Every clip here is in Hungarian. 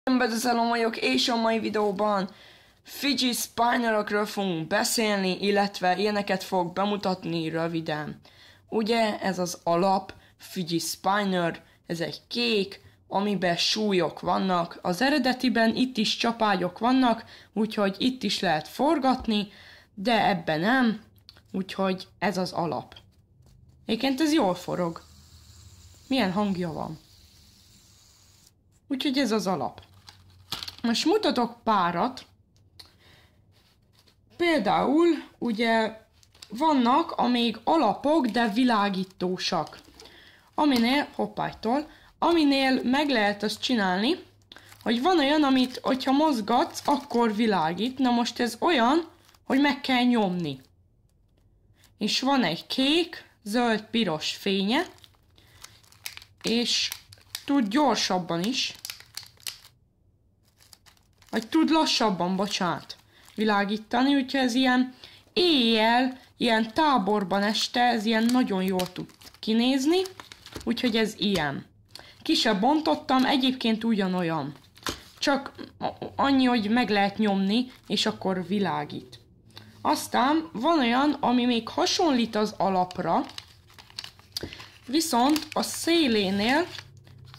Bedezalom vagyok, és a mai videóban Fidget Spinnerokról fogunk beszélni, illetve ilyeneket fog bemutatni röviden. Ugye ez az alap Fidget Spinner, ez egy kék, amiben súlyok vannak. Az eredetiben itt is csapágyok vannak, úgyhogy itt is lehet forgatni, de ebben nem, úgyhogy ez az alap. Egyébként ez jól forog. Milyen hangja van. Úgyhogy ez az alap. Most mutatok párat. Például, ugye, vannak amíg alapok, de világítósak. Aminél meg lehet azt csinálni, hogy van olyan, amit, hogyha mozgatsz, akkor világít. Na most ez olyan, hogy meg kell nyomni. És van egy kék, zöld, piros fénye, és tud gyorsabban is, vagy tud lassabban, bocsánat, világítani, úgyhogy ez ilyen éjjel, ilyen táborban este, ez ilyen nagyon jól tud kinézni, úgyhogy ez ilyen. Kisebb bontottam, egyébként ugyanolyan. Csak annyi, hogy meg lehet nyomni, és akkor világít. Aztán van olyan, ami még hasonlít az alapra, viszont a szélénél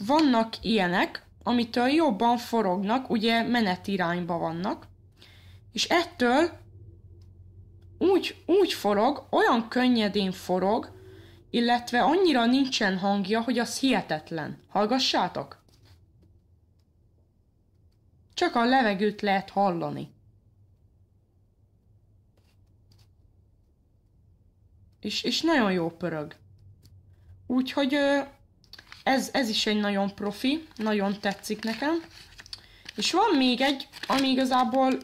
vannak ilyenek, amitől jobban forognak, ugye menetirányba vannak, és ettől úgy forog, olyan könnyedén forog, illetve annyira nincsen hangja, hogy az hihetetlen. Hallgassátok! Csak a levegőt lehet hallani. És nagyon jó pörög. Úgyhogy ez is egy nagyon profi, nagyon tetszik nekem. És van még egy, ami igazából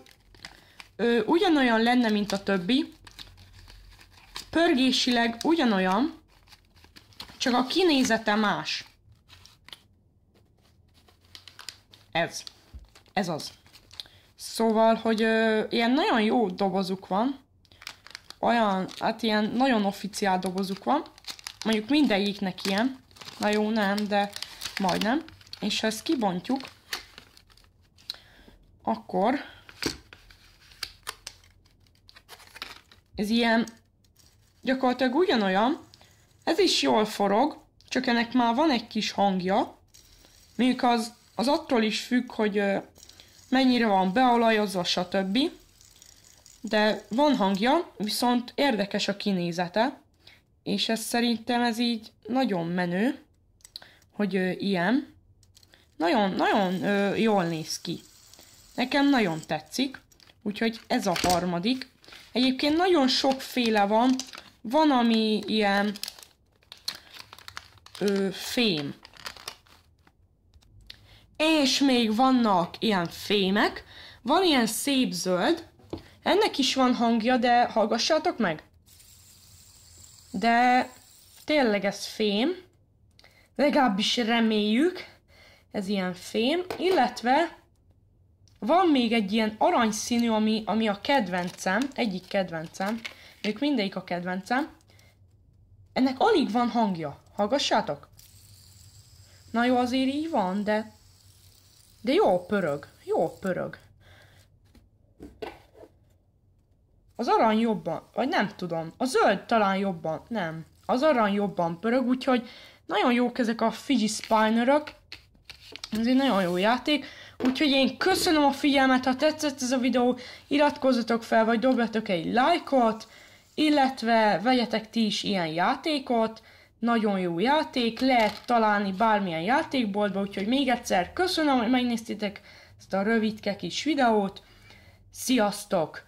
ugyanolyan lenne, mint a többi. Pörgésileg ugyanolyan, csak a kinézete más. Ez az. Szóval, hogy ilyen nagyon jó dobozuk van. Olyan, hát ilyen nagyon officiál dobozuk van. Mondjuk mindegyiknek ilyen. Na jó, nem, de majdnem. És ha ezt kibontjuk, akkor ez ilyen gyakorlatilag ugyanolyan. Ez is jól forog, csak ennek már van egy kis hangja. Mondjuk az attól is függ, hogy mennyire van beolajozva, stb. De van hangja, viszont érdekes a kinézete. És ez szerintem ez így nagyon menő, hogy ilyen. Nagyon jól néz ki. Nekem nagyon tetszik, úgyhogy ez a harmadik. Egyébként nagyon sokféle van. Van, ami ilyen fém. És még vannak ilyen fémek. Van ilyen szép zöld. Ennek is van hangja, de hallgassátok meg. De tényleg ez fém, legalábbis reméljük, ez ilyen fém, illetve van még egy ilyen aranyszínű, ami a kedvencem, egyik kedvencem, még mindegyik a kedvencem, ennek alig van hangja, hallgassátok? Na jó, azért így van, de jó pörög. Az arany jobban, vagy nem tudom, a zöld talán jobban, nem. Az arany jobban pörög, úgyhogy nagyon jók ezek a Fidget Spinnerok. Ez egy nagyon jó játék, úgyhogy én köszönöm a figyelmet, ha tetszett ez a videó, iratkozzatok fel, vagy dobjatok egy lájkot, illetve vegyetek ti is ilyen játékot. Nagyon jó játék, lehet találni bármilyen játékboltba, úgyhogy még egyszer köszönöm, hogy megnéztétek ezt a rövidke kis videót. Sziasztok!